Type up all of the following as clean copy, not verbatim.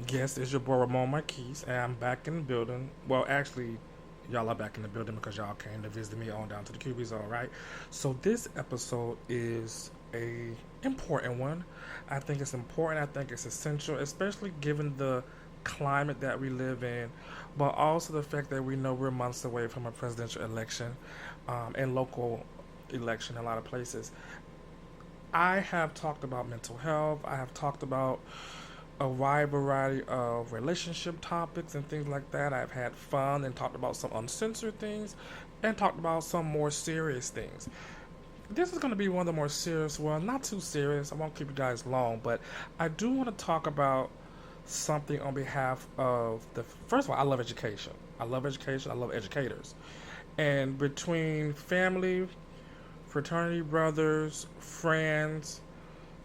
Yes, it's your boy Ramon Marquise, and I'm back in the building. Well, actually, y'all are back in the building because y'all came to visit me on down to the QB zone, right? So this episode is a important one. I think it's important. I think it's essential, especially given the climate that we live in, but also the fact that we know we're months away from a presidential election, and local election in a lot of places. I have talked about mental health. I have talked about a wide variety of relationship topics and things like that. I've had fun and talked about some uncensored things and talked about some more serious things. This is going to be one of the more serious ones, not too serious. I won't keep you guys long, but I do want to talk about something on behalf of the. First of all, I love education. I love education. I love educators. And between family, fraternity brothers, friends,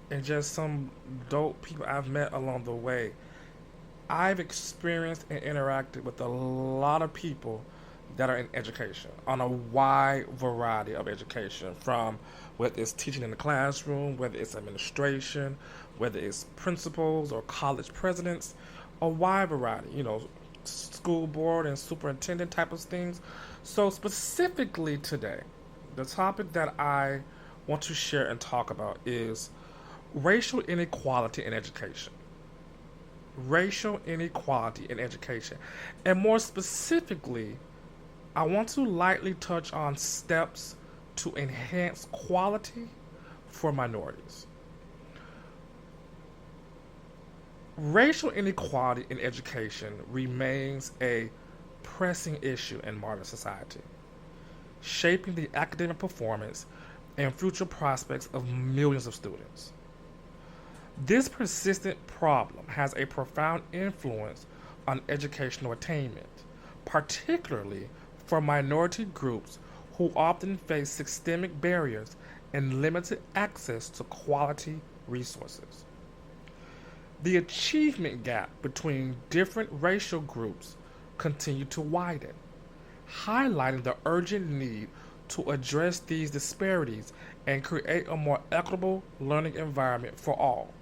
and just some dope people I've met along the way, I've experienced and interacted with a lot of people that are in education on a wide variety of education, from whether it's teaching in the classroom, whether it's administration, whether it's principals or college presidents, a wide variety, school board and superintendent type of things. So, specifically today, the topic that I want to share and talk about is racial inequality in education. Racial inequality in education. And more specifically, I want to lightly touch on steps to enhance quality for minorities. Racial inequality in education remains a pressing issue in modern society, shaping the academic performance and future prospects of millions of students. This persistent problem has a profound influence on educational attainment, particularly for minority groups who often face systemic barriers and limited access to quality resources. The achievement gap between different racial groups continue to widen, highlighting the urgent need to address these disparities and create a more equitable learning environment for all.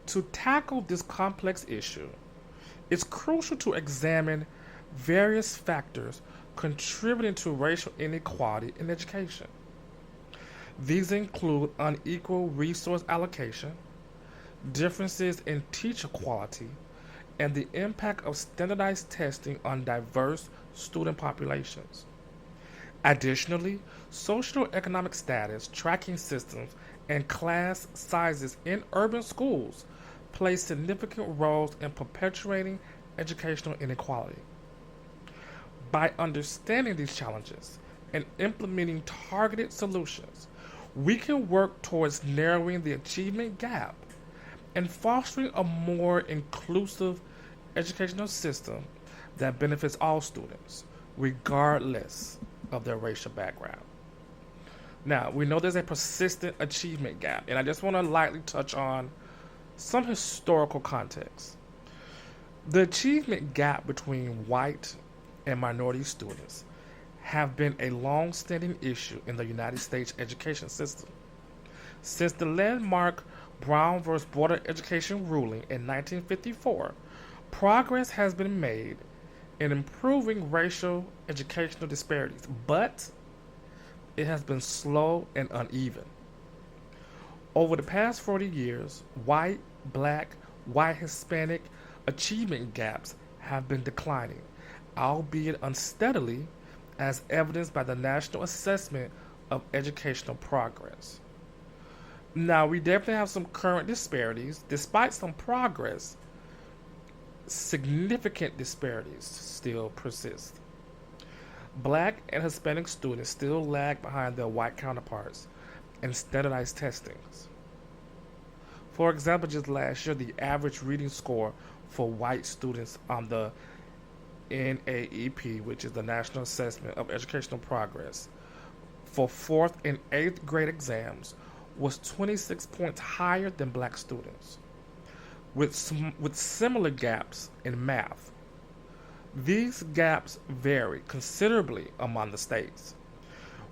To tackle this complex issue, it's crucial to examine various factors contributing to racial inequality in education. These include unequal resource allocation, differences in teacher quality, and the impact of standardized testing on diverse student populations. Additionally, socioeconomic status, tracking systems, and class sizes in urban schools play significant roles in perpetuating educational inequality. By understanding these challenges and implementing targeted solutions, we can work towards narrowing the achievement gap and fostering a more inclusive educational system that benefits all students, regardless of their racial background. Now, we know there's a persistent achievement gap, and I just want to lightly touch on some historical context. The achievement gap between white and minority students have been a long-standing issue in the United States education system. Since the landmark Brown v. Board of Education ruling in 1954, progress has been made in improving racial educational disparities, but it has been slow and uneven. Over the past 40 years, white, black, white, Hispanic achievement gaps have been declining, albeit unsteadily, as evidenced by the National Assessment of Educational Progress. Now, we definitely have some current disparities. Despite some progress, significant disparities still persist. Black and Hispanic students still lag behind their white counterparts in standardized testings. For example, just last year, the average reading score for white students on the NAEP, which is the National Assessment of Educational Progress, for 4th and 8th grade exams was 26 points higher than black students, with similar gaps in math. These gaps vary considerably among the states,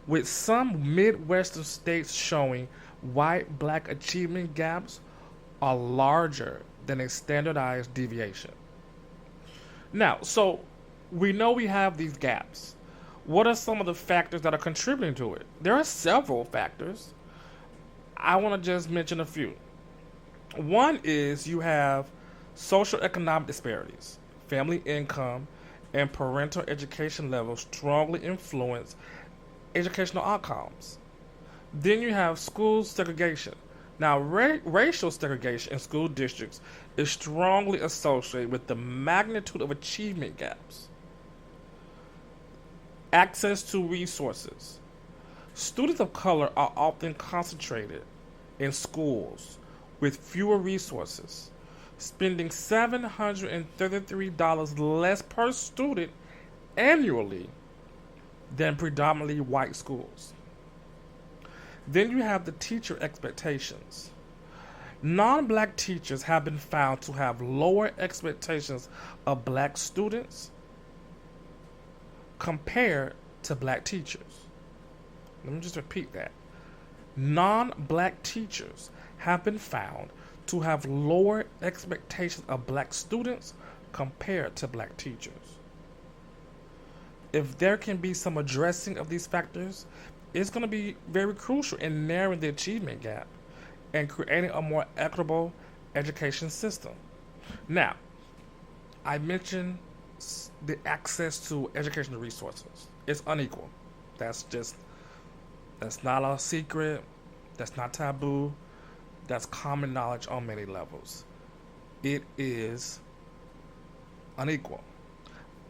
with some Midwestern states showing white black achievement gaps are larger than a standardized deviation. Now, so we know we have these gaps. What are some of the factors that are contributing to it? There are several factors. I want to just mention a few. One is you have social economic disparities. Family income and parental education levels strongly influence educational outcomes. Then you have school segregation. Now, racial segregation in school districts is strongly associated with the magnitude of achievement gaps. Access to resources. Students of color are often concentrated in schools with fewer resources, spending $733 less per student annually than predominantly white schools. Then you have the teacher expectations. Non-black teachers have been found to have lower expectations of black students compared to black teachers. Let me just repeat that. Non-black teachers have been found to have lower expectations of black students compared to black teachers. If there can be some addressing of these factors, it's going to be very crucial in narrowing the achievement gap and creating a more equitable education system. Now, I mentioned the access to educational resources. It's unequal. That's not a secret. That's not taboo. That's common knowledge on many levels. It is unequal.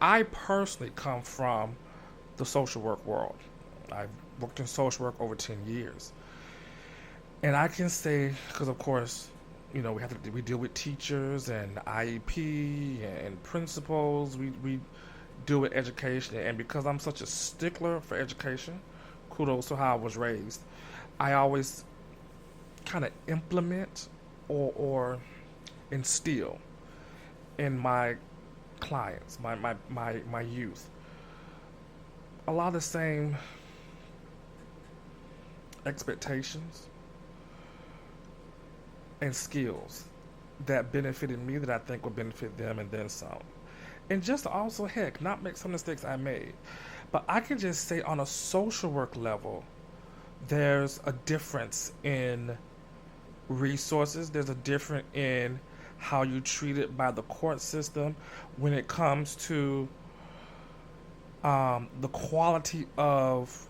I personally come from the social work world. I've worked in social work over 10 years. And I can say, because of course, we deal with teachers and IEP and principals. We deal with education. And because I'm such a stickler for education, kudos to how I was raised, I always kind of implement or instill in my clients, my youth, a lot of the same expectations and skills that benefited me that I think would benefit them and then some. And just also, heck, not make some mistakes I made. But I can just say on a social work level, there's a difference in resources. There's a difference in how you treat it by the court system when it comes to the quality of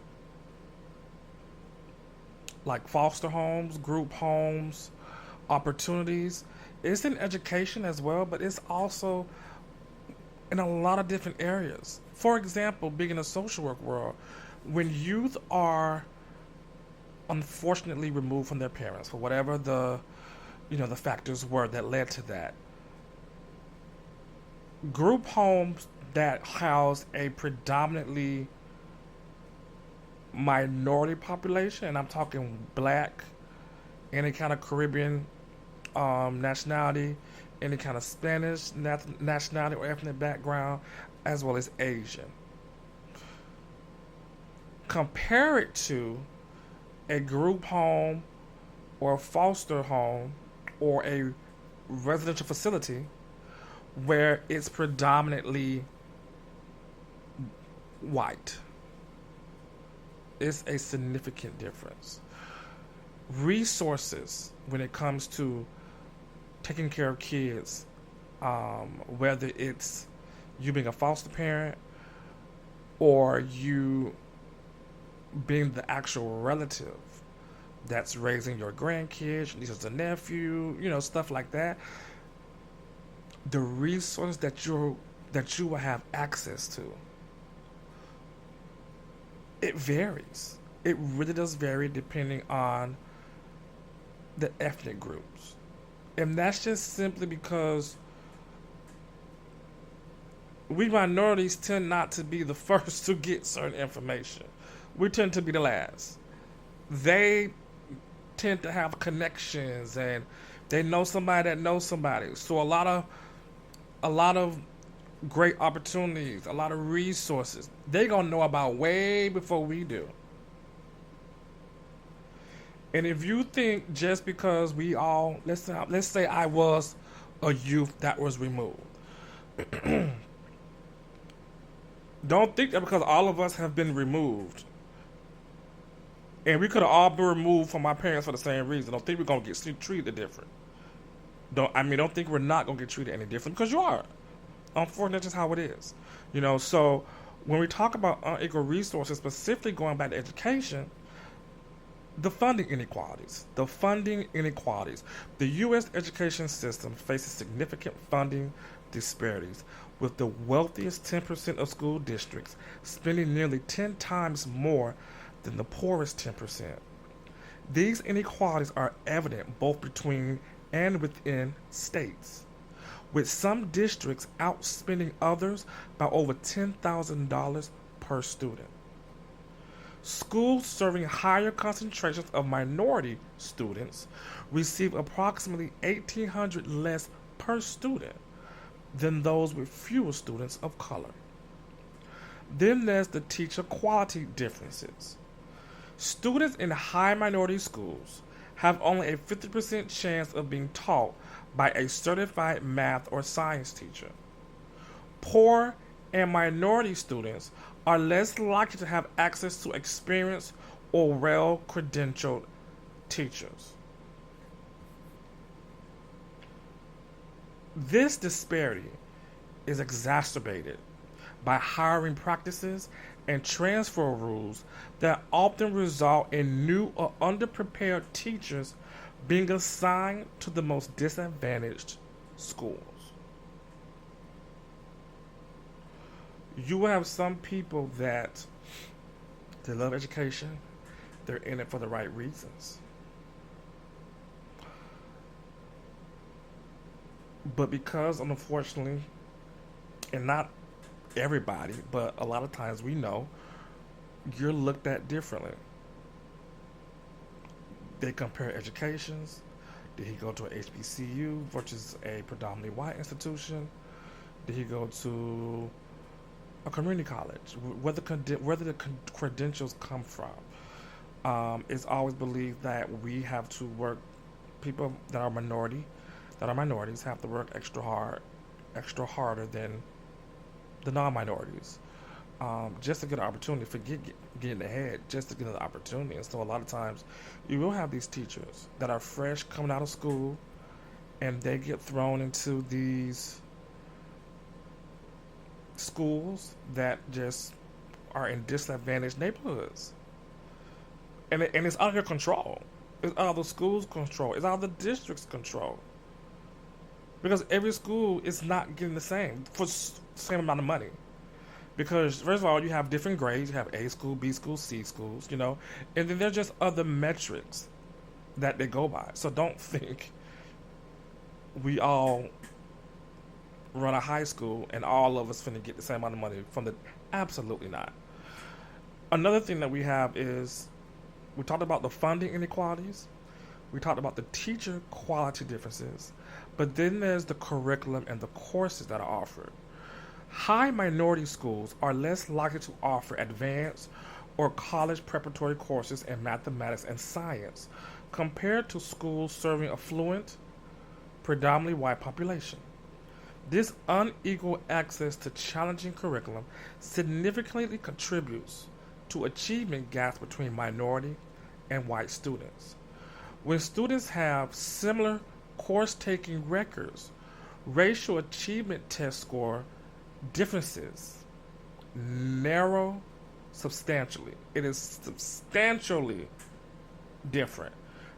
like foster homes, group homes, opportunities. It's in education as well, but it's also in a lot of different areas. For example, being in the social work world, when youth are unfortunately removed from their parents for whatever the factors were that led to that, group homes that house a predominantly minority population, and I'm talking black, any kind of Caribbean nationality, any kind of Spanish nationality or ethnic background, as well as Asian. Compare it to a group home or a foster home or a residential facility where it's predominantly white. It's a significant difference. Resources when it comes to taking care of kids, whether it's you being a foster parent or you being the actual relative that's raising your grandkids, your nieces and nephew, stuff like that. The resources that you will have access to, it varies. It really does vary depending on the ethnic groups. And that's just simply because we minorities tend not to be the first to get certain information. We tend to be the last. They tend to have connections and they know somebody that knows somebody. So a lot of great opportunities, a lot of resources, they gonna know about way before we do. And if you think just because we all, let's say I was a youth that was removed. Don't think that because all of us have been removed, and we could have all been removed from our parents for the same reason. Don't think we're gonna get treated different. Don't think we're not gonna get treated any different because you are. Unfortunately, that's just how it is. So when we talk about unequal resources, specifically going back to education, the funding inequalities. The U.S. education system faces significant funding disparities, with the wealthiest 10% of school districts spending nearly 10 times more than the poorest 10%. These inequalities are evident both between and within states, with some districts outspending others by over $10,000 per student. Schools serving higher concentrations of minority students receive approximately $1,800 less per student than those with fewer students of color. Then there's the teacher quality differences. Students in high minority schools have only a 50% chance of being taught by a certified math or science teacher. Poor and minority students are less likely to have access to experienced or well-credentialed teachers. This disparity is exacerbated by hiring practices and transfer rules that often result in new or underprepared teachers being assigned to the most disadvantaged schools. You will have some people that they love education, they're in it for the right reasons. But because, unfortunately, and not everybody, but a lot of times we know, you're looked at differently. They compare educations. Did he go to a HBCU versus a predominantly white institution? Did he go to a community college? Where the credentials come from? It's always believed that we have to work. People that are minorities have to work extra harder than the non-minorities, just to get an opportunity. Forget getting ahead, just to get an opportunity. And so a lot of times, you will have these teachers that are fresh coming out of school, and they get thrown into these schools that just are in disadvantaged neighborhoods, and it's out of their control. It's out of the school's control. It's out of the district's control. Because every school is not getting the same for the same amount of money. Because first of all, you have different grades. You have A school, B school, C schools, and then there's just other metrics that they go by. So don't think we all run a high school and all of us finna get the same amount of money from the. Absolutely not. Another thing that we have is we talked about the funding inequalities. We talked about the teacher quality differences. But then there's the curriculum and the courses that are offered. High minority schools are less likely to offer advanced or college preparatory courses in mathematics and science compared to schools serving affluent, predominantly white population. This unequal access to challenging curriculum significantly contributes to achievement gaps between minority and white students. When students have similar course-taking records, racial achievement test score differences narrow substantially. It is substantially different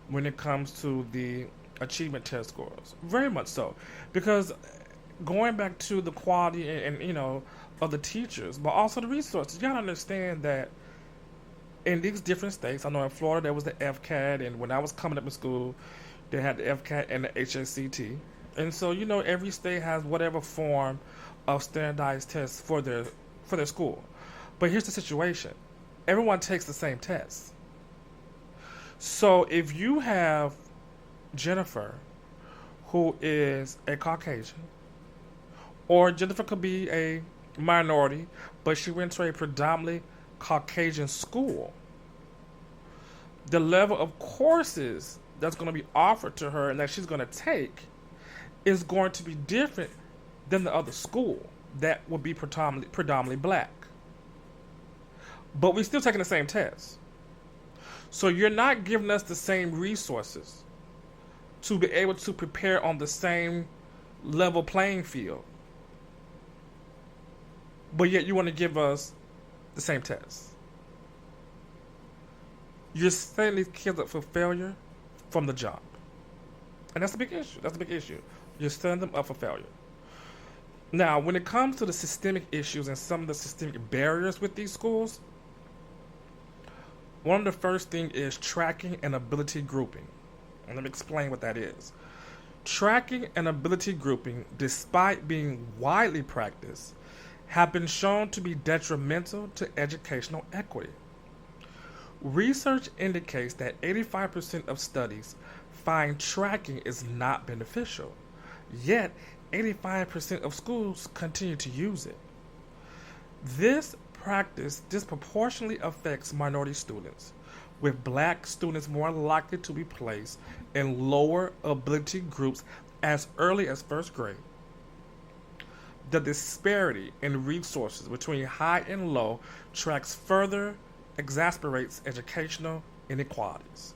when it comes to the achievement test scores. Very much so. Because going back to the quality and of the teachers, but also the resources, you gotta understand that in these different states, I know in Florida there was the FCAT, and when I was coming up in school, they had the FCAT and the HSCT. And so, every state has whatever form of standardized tests for their school. But here's the situation. Everyone takes the same test. So if you have Jennifer, who is a Caucasian, or Jennifer could be a minority, but she went to a predominantly Caucasian school, the level of courses that's going to be offered to her and that she's going to take is going to be different than the other school that would be predominantly black. But we're still taking the same test. So you're not giving us the same resources to be able to prepare on the same level playing field. But yet you want to give us the same test. You're setting these kids up for failure from the jump. And that's a big issue. That's a big issue. You're setting them up for failure. Now, when it comes to the systemic issues and some of the systemic barriers with these schools, one of the first things is tracking and ability grouping. And let me explain what that is. Tracking and ability grouping, despite being widely practiced, have been shown to be detrimental to educational equity. Research indicates that 85% of studies find tracking is not beneficial, yet 85% of schools continue to use it. This practice disproportionately affects minority students, with black students more likely to be placed in lower ability groups as early as first grade. The disparity in resources between high and low tracks further exacerbates educational inequalities,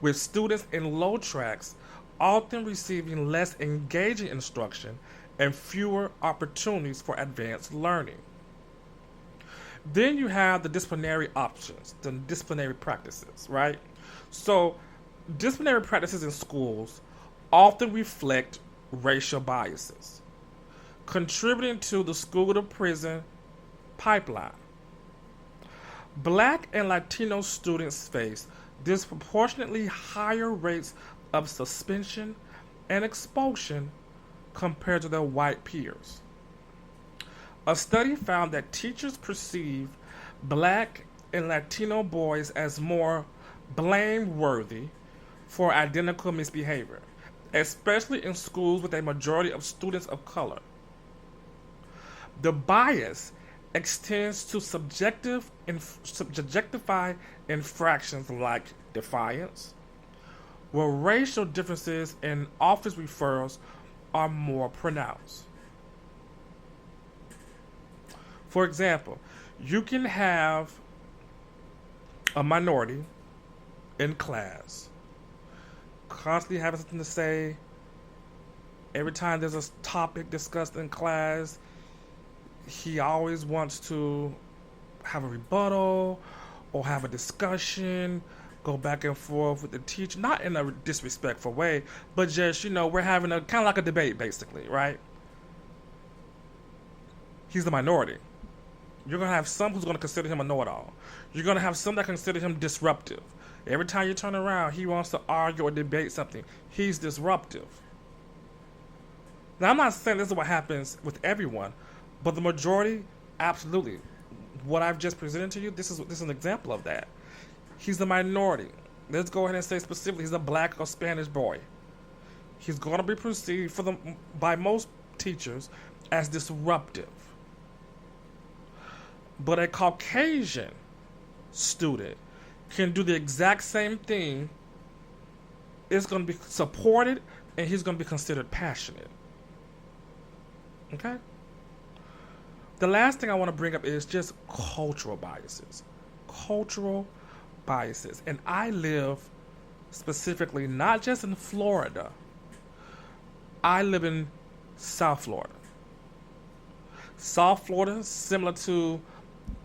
with students in low tracks often receiving less engaging instruction and fewer opportunities for advanced learning. Then you have the disciplinary options, the disciplinary practices, right? So, disciplinary practices in schools often reflect racial biases, contributing to the school to prison pipeline. Black and Latino students face disproportionately higher rates of suspension and expulsion compared to their white peers. A study found that teachers perceive black and Latino boys as more blameworthy for identical misbehavior, especially in schools with a majority of students of color. The bias extends to subjectify infractions like defiance, where racial differences in office referrals are more pronounced. For example, you can have a minority in class constantly having something to say. Every time there's a topic discussed in class, he always wants to have a rebuttal or have a discussion, go back and forth with the teacher, not in a disrespectful way, but just, we're having a kind of like a debate, basically, right? He's the minority. You're going to have some who's going to consider him a know-it-all. You're going to have some that consider him disruptive. Every time you turn around, he wants to argue or debate something. He's disruptive. Now, I'm not saying this is what happens with everyone, but the majority, absolutely. What I've just presented to you, this is an example of that. He's the minority. Let's go ahead and say specifically he's a black or Spanish boy. He's going to be perceived by most teachers as disruptive. But a Caucasian student can do the exact same thing. It's going to be supported, and he's going to be considered passionate. Okay? The last thing I want to bring up is just cultural biases. Cultural biases. And I live specifically not just in Florida. I live in South Florida. South Florida, similar to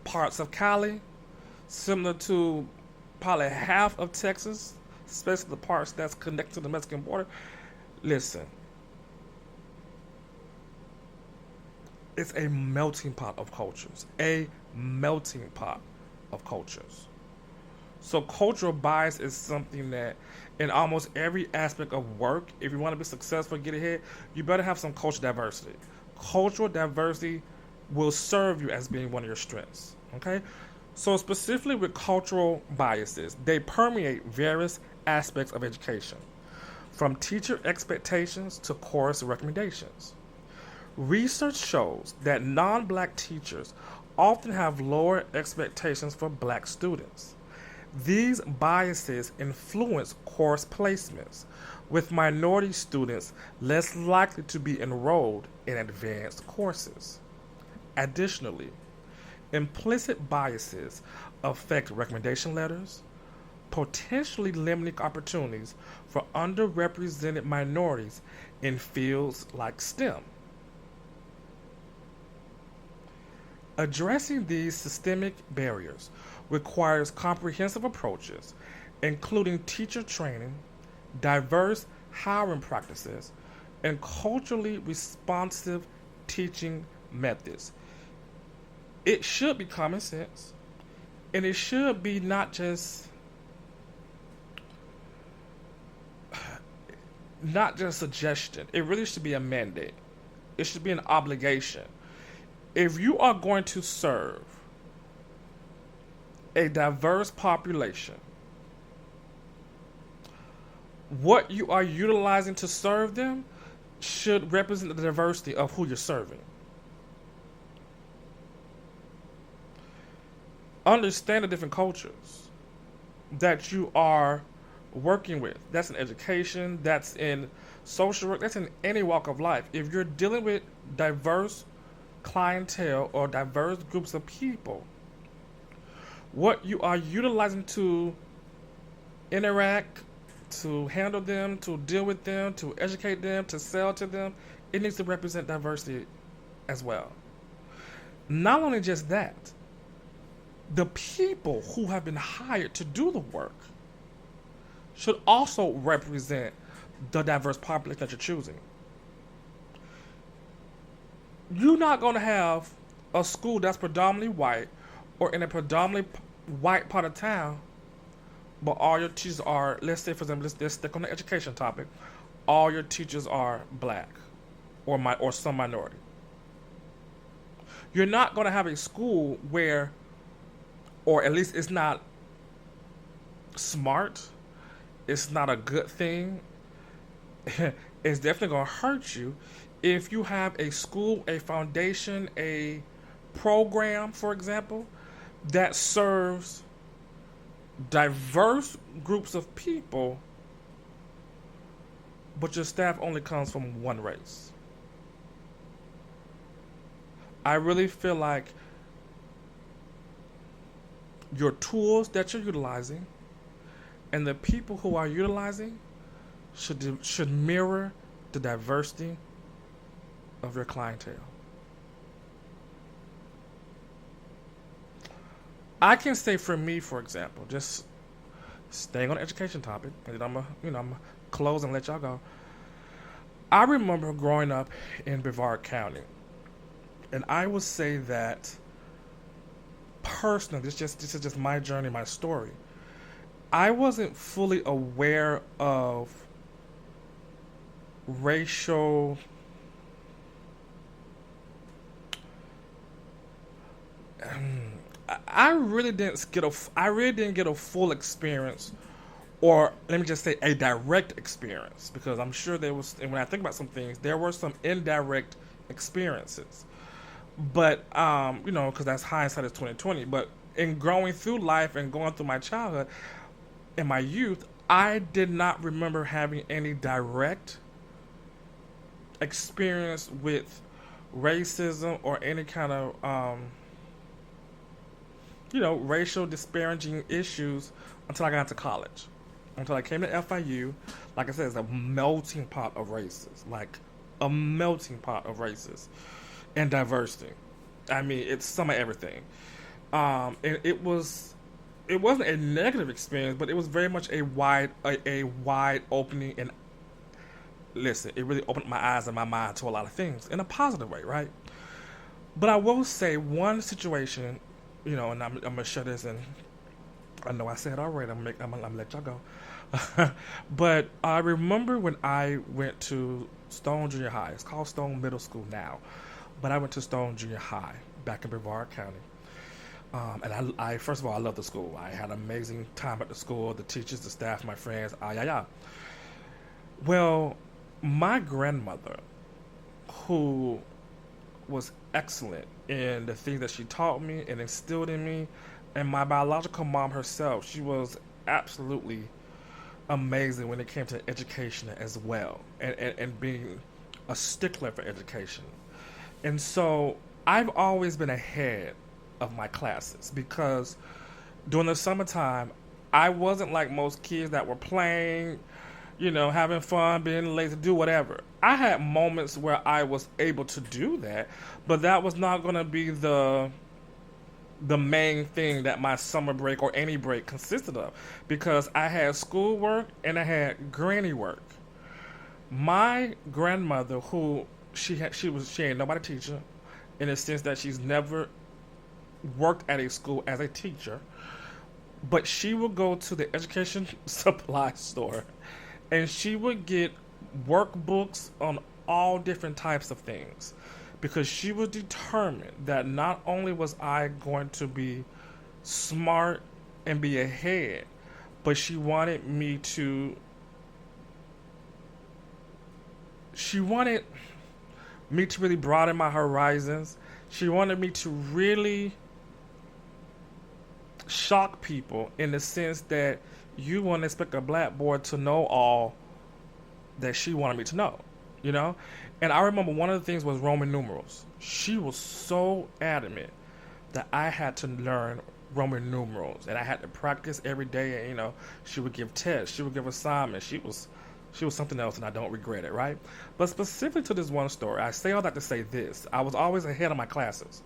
parts of Cali, similar to probably half of Texas, especially the parts that's connected to the Mexican border. Listen, it's a melting pot of cultures. A melting pot of cultures. So cultural bias is something that in almost every aspect of work, if you want to be successful, get ahead, you better have some cultural diversity. Cultural diversity will serve you as being one of your strengths. Okay? So specifically with cultural biases, they permeate various aspects of education, from teacher expectations to course recommendations. Research shows that non-black teachers often have lower expectations for black students. These biases influence course placements, with minority students less likely to be enrolled in advanced courses. Additionally, implicit biases affect recommendation letters, potentially limiting opportunities for underrepresented minorities in fields like STEM. Addressing these systemic barriers requires comprehensive approaches, including teacher training, diverse hiring practices, and culturally responsive teaching methods. It should be common sense, and it should be not just suggestion. It really should be a mandate. It should be an obligation. If you are going to serve a diverse population, what you are utilizing to serve them should represent the diversity of who you're serving. Understand the different cultures that you are working with. That's in education, that's in social work, that's in any walk of life. If you're dealing with diverse clientele or diverse groups of people, what you are utilizing to interact, to handle them, to deal with them, to educate them, to sell to them, it needs to represent diversity as well. Not only just that, the people who have been hired to do the work should also represent the diverse population that you're choosing. You're not going to have a school that's predominantly white or in a predominantly white part of town, but all your teachers are, let's say for example, let's stick on the education topic, all your teachers are black or some minority. You're not going to have a school where, or at least it's not smart, it's not a good thing, it's definitely going to hurt you if you have a school, a foundation, a program, for example, that serves diverse groups of people, but your staff only comes from one race. I really feel like your tools that you're utilizing and the people who are utilizing should mirror the diversity of your clientele. I can say for me, for example, just staying on the education topic, and then I'm gonna close and let y'all go. I remember growing up in Brevard County, and I would say that personally, this is just my journey, my story. I wasn't fully aware of racial I really didn't get a full experience, or let me just say a direct experience, because I'm sure there was, and when I think about some things, there were some indirect experiences. But because that's hindsight is 2020. But in growing through life and going through my childhood and my youth, I did not remember having any direct experience with racism or any kind of racial disparaging issues until I got into college. Until I came to FIU, like I said, it's a melting pot of races, like a melting pot of races and diversity. I mean, it's some of everything. And it wasn't a negative experience, but it was very much a wide opening. And listen, it really opened my eyes and my mind to a lot of things in a positive way, right? But I will say one situation, and I'm gonna share this, and I know I said already. I'm gonna let y'all go. But I remember when I went to Stone Junior High. It's called Stone Middle School now, but I went to Stone Junior High back in Brevard County. And I first of all, I love the school. I had an amazing time at the school. The teachers, the staff, my friends. Well, my grandmother, who was excellent in the things that she taught me and instilled in me, and my biological mom herself, she was absolutely amazing when it came to education as well, and being a stickler for education. And so I've always been ahead of my classes because during the summertime, I wasn't like most kids that were playing, having fun, being lazy, do whatever. I had moments where I was able to do that, but that was not going to be the main thing that my summer break or any break consisted of, because I had schoolwork and I had granny work. My grandmother, who she ain't nobody teacher, in the sense that she's never worked at a school as a teacher, but she would go to the education supply store and she would get workbooks on all different types of things, because she was determined that not only was I going to be smart and be ahead, but she wanted me to really broaden my horizons. She wanted me to really shock people, in the sense that you wouldn't expect a black boy to know all that she wanted me to know, And I remember one of the things was Roman numerals. She was so adamant that I had to learn Roman numerals, and I had to practice every day. And she would give tests, she would give assignments. She was something else, and I don't regret it, right? But specific to this one story, I say all that to say this: I was always ahead of my classes,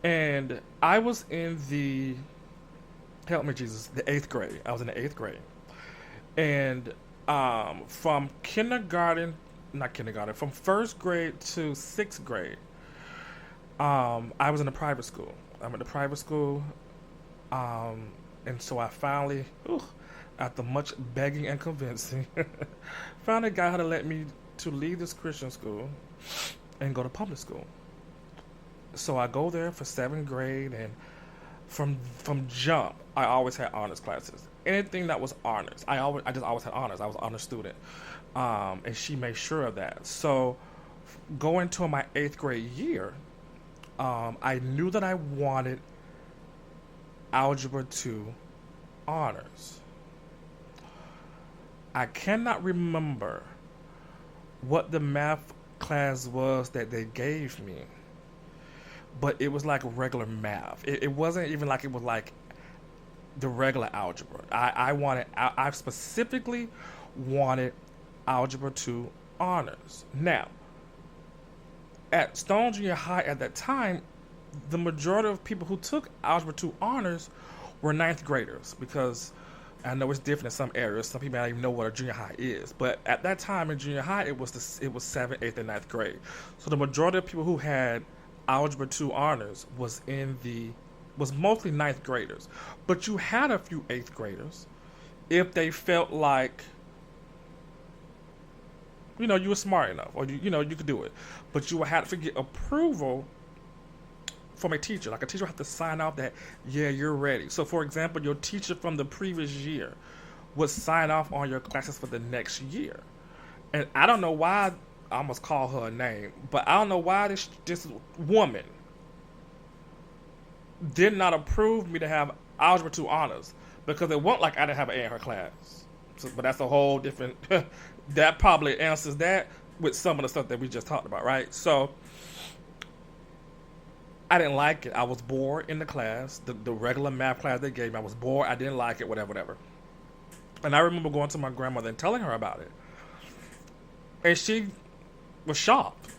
and I was in the, help me Jesus, the 8th grade. I was in the 8th grade, and from from 1st grade to 6th grade, I was in a private school. I'm in a private school, and so I finally, after much begging and convincing, found a guy who let me to leave this Christian school and go to public school. So I go there for 7th grade, and from jump, I always had honors classes. Anything that was honors, I just always had honors. I was an honor student, and she made sure of that. So going to my 8th grade year, I knew that I wanted Algebra 2 honors. I cannot remember what the math class was that they gave me, but it was like regular math. It wasn't even like it was like the regular algebra. I specifically wanted Algebra 2 honors. Now, at Stone Junior High at that time, the majority of people who took Algebra 2 honors were 9th graders, because I know it's different in some areas. Some people don't even know what a junior high is. But at that time in junior high, it was 7th, 8th, and 9th grade. So the majority of people who had Algebra 2 honors was mostly 9th graders. But you had a few 8th graders if they felt like, you were smart enough, or you could do it. But you would have to get approval from a teacher. Like, a teacher would have to sign off that, yeah, you're ready. So, for example, your teacher from the previous year would sign off on your classes for the next year. And I don't know why, I almost call her a name, but I don't know why this woman did not approve me to have Algebra 2 honors, because it wasn't like I didn't have an A in her class. So, but that's a whole different, that probably answers that with some of the stuff that we just talked about, right? So I didn't like it. I was bored in the class, the regular math class they gave me. I was bored. I didn't like it, whatever. And I remember going to my grandmother and telling her about it. And she was shocked.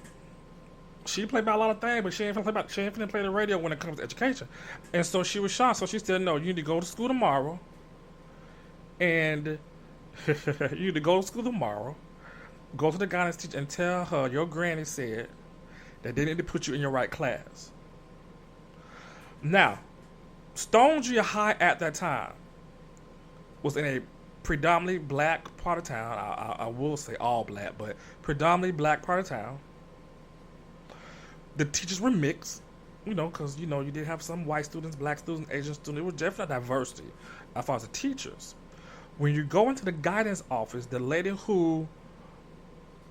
She played by a lot of things, but she ain't finna play the radio when it comes to education. And so she was shocked. So she said, no, you need to go to school tomorrow. And you need to go to school tomorrow. Go to the guidance teacher and tell her your granny said that they need to put you in your right class. Now, Stone Junior High at that time was in a predominantly black part of town. I will say all black, but predominantly black part of town. The teachers were mixed, because, you did have some white students, black students, Asian students. It was definitely diversity as far as the teachers. When you go into the guidance office, the lady who,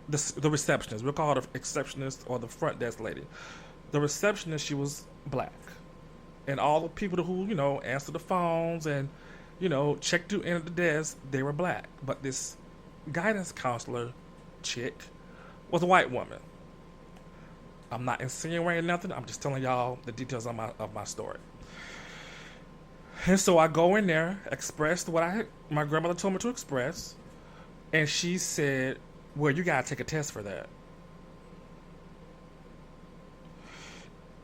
the receptionist, we'll call her the receptionist or the front desk lady. The receptionist, she was black. And all the people who, answer the phones and checked you in at the desk, they were black. But this guidance counselor chick was a white woman. I'm not insinuating nothing. I'm just telling y'all the details of my story. And so I go in there, expressed what my grandmother told me to express, and she said, "Well, you gotta take a test for that."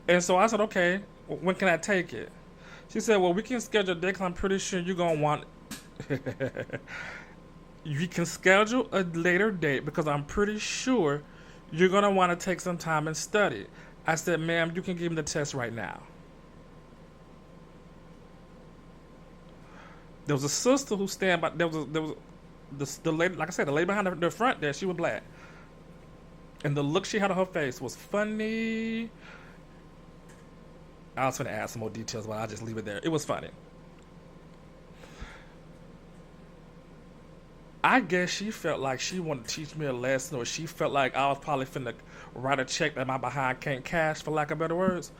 And so I said, "Okay, when can I take it?" She said, "Well, we can schedule a day because I'm pretty sure you're gonna want." You can schedule a later date because I'm pretty sure you're gonna want to take some time and study. I said, "Ma'am, you can give me the test right now." There was a sister who stand by. The lady, like I said, the lady behind the front there. She was black, and the look she had on her face was funny. I was going to add some more details, but I'll just leave it there. It was funny. I guess she felt like she wanted to teach me a lesson, or she felt like I was probably finna write a check that my behind can't cash, for lack of better words.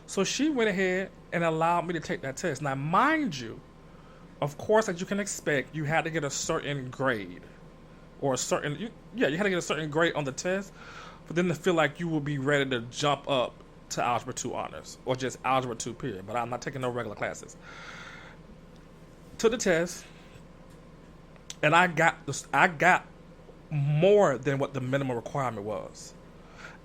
So she went ahead and allowed me to take that test. Now, mind you, of course, as you can expect, you had to get a certain grade, or you had to get a certain grade on the test for them to feel like you will be ready to jump up to Algebra 2 honors, or just Algebra 2 period. But I'm not taking no regular classes. Took the test, and I got more than what the minimum requirement was.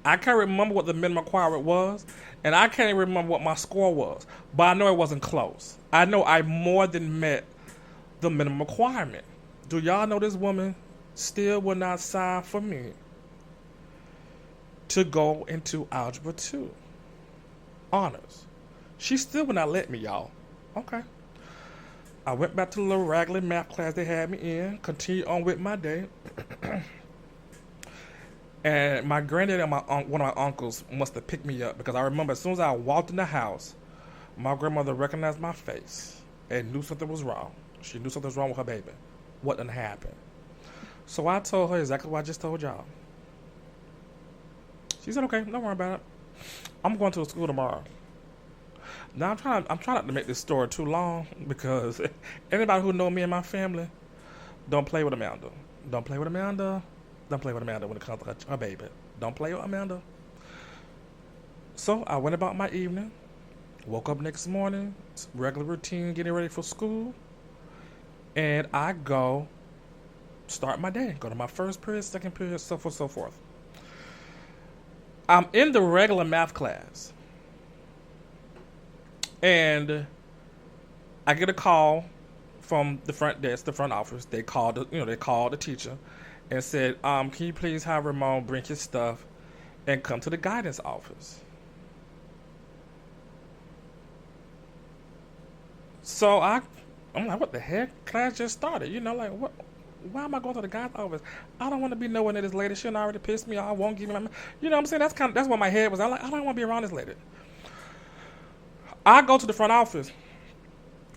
I can't remember what the minimum requirement was, and I can't even remember what my score was. But I know it wasn't close. I know I more than met the minimum requirement. Do y'all know this woman still will not sign for me to go into Algebra 2 honors? She still would not let me, y'all. Okay. I went back to the little raggedy math class they had me in, continued on with my day. And my granddad and one of my uncles must have picked me up, because I remember as soon as I walked in the house, my grandmother recognized my face and knew something was wrong. She knew something was wrong with her baby. What done happened? So I told her exactly what I just told y'all. She said, "Okay, don't worry about it. I'm going to a school tomorrow." Now I'm trying not to make this story too long, because anybody who know me and my family, don't play with Amanda. Don't play with Amanda. Don't play with Amanda when it comes to her baby. Don't play with Amanda. So I went about my evening. Woke up next morning, regular routine, getting ready for school. And I go start my day. Go to my first period, second period, so forth, so forth. I'm in the regular math class. And I get a call from the front desk, the front office. They called the teacher and said, "Can you please have Ramon bring his stuff and come to the guidance office?" So I'm like, what the heck? Class just started. Like, what? Why am I going to the guidance office? I don't want to be nowhere near this lady. She already pissed me off. I won't give me my. You know what I'm saying? That's what my head was. I'm like, I don't want to be around this lady. I go to the front office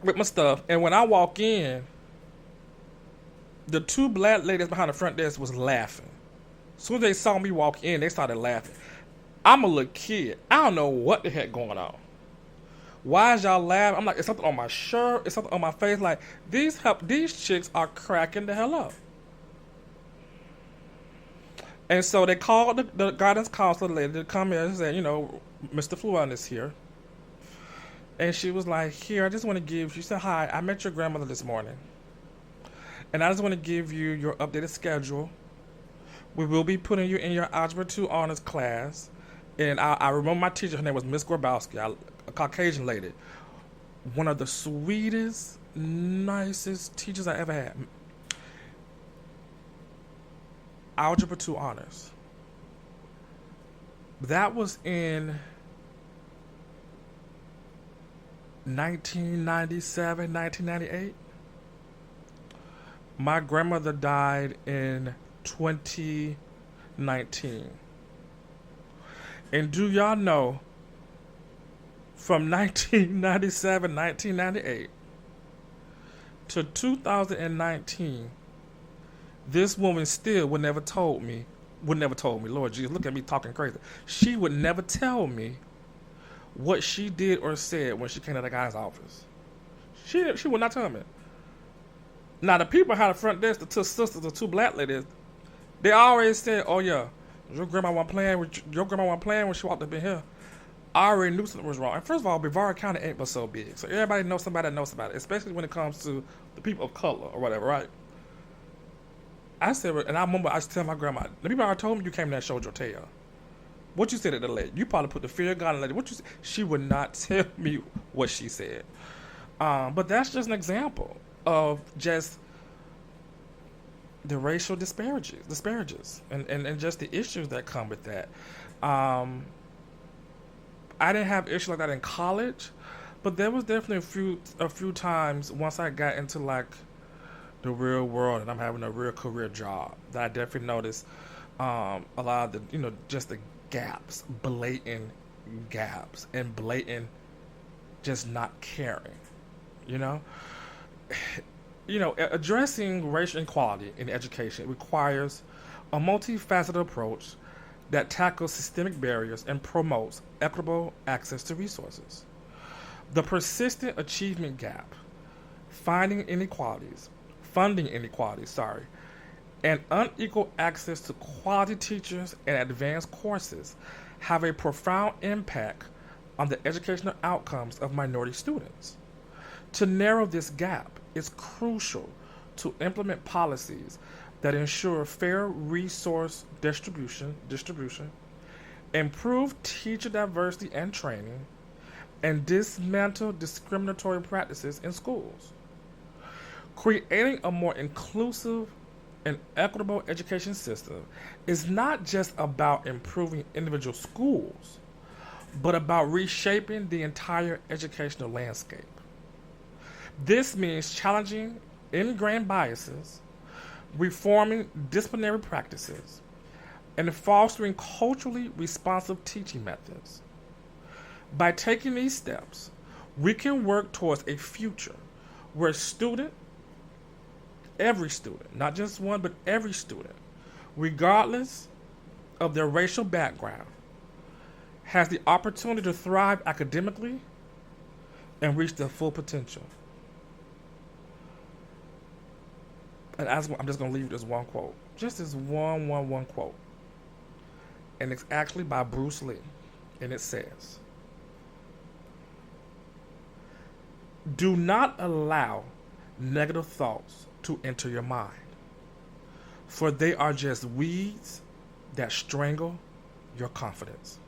with my stuff, and when I walk in, the two black ladies behind the front desk was laughing. As soon as they saw me walk in, they started laughing. I'm a little kid. I don't know what the heck going on. Why is y'all laughing? I'm like, it's something on my shirt. It's something on my face. Like, these chicks are cracking the hell up. And so they called the guidance counselor lady to come in and say, Mr. Fluan is here. And she was like, "Here, I just want to give," she said, "Hi, I met your grandmother this morning. And I just want to give you your updated schedule. We will be putting you in your Algebra 2 honors class." And I remember my teacher, her name was Miss Gorbowski, a Caucasian lady. One of the sweetest, nicest teachers I ever had. Algebra 2 honors. That was in 1997, 1998. My grandmother died in 2019. And do y'all know, from 1997, 1998 to 2019, this woman still would never told me, Lord Jesus, look at me talking crazy. She would never tell me what she did or said when she came to the guy's office. She would not tell me. Now the people had a front desk, the two sisters, the two black ladies, they always said, "Oh yeah, your grandma wasn't playing with when she walked up in here." I already knew something was wrong. And first of all, Brevard County ain't but so big, so everybody knows somebody that knows somebody, especially when it comes to the people of color or whatever, right? I said, and I remember I used to tell my grandma, the people already told me you came there and showed your tail. What you said at the lady? You probably put the fear of God in the lady. What you? She would not tell me what she said. But that's just an example of just the racial disparages, and just the issues that come with that. I didn't have issues like that in college, but there was definitely a few times once I got into like the real world and I'm having a real career job that I definitely noticed a lot of the just the gaps, blatant gaps, and blatant just not caring. You know, addressing racial inequality in education requires a multifaceted approach that tackles systemic barriers and promotes equitable access to resources. The persistent achievement gap, funding inequalities, and unequal access to quality teachers and advanced courses have a profound impact on the educational outcomes of minority students. To narrow this gap, it's crucial to implement policies that ensure fair resource distribution, improve teacher diversity and training, and dismantle discriminatory practices in schools. Creating a more inclusive and equitable education system is not just about improving individual schools, but about reshaping the entire educational landscape. This means challenging ingrained biases, reforming disciplinary practices, and fostering culturally responsive teaching methods. By taking these steps, we can work towards a future where every student, not just one, but every student, regardless of their racial background, has the opportunity to thrive academically and reach their full potential. And I'm just going to leave you this one quote. Just this one quote. And it's actually by Bruce Lee. And it says, "Do not allow negative thoughts to enter your mind, for they are just weeds that strangle your confidence."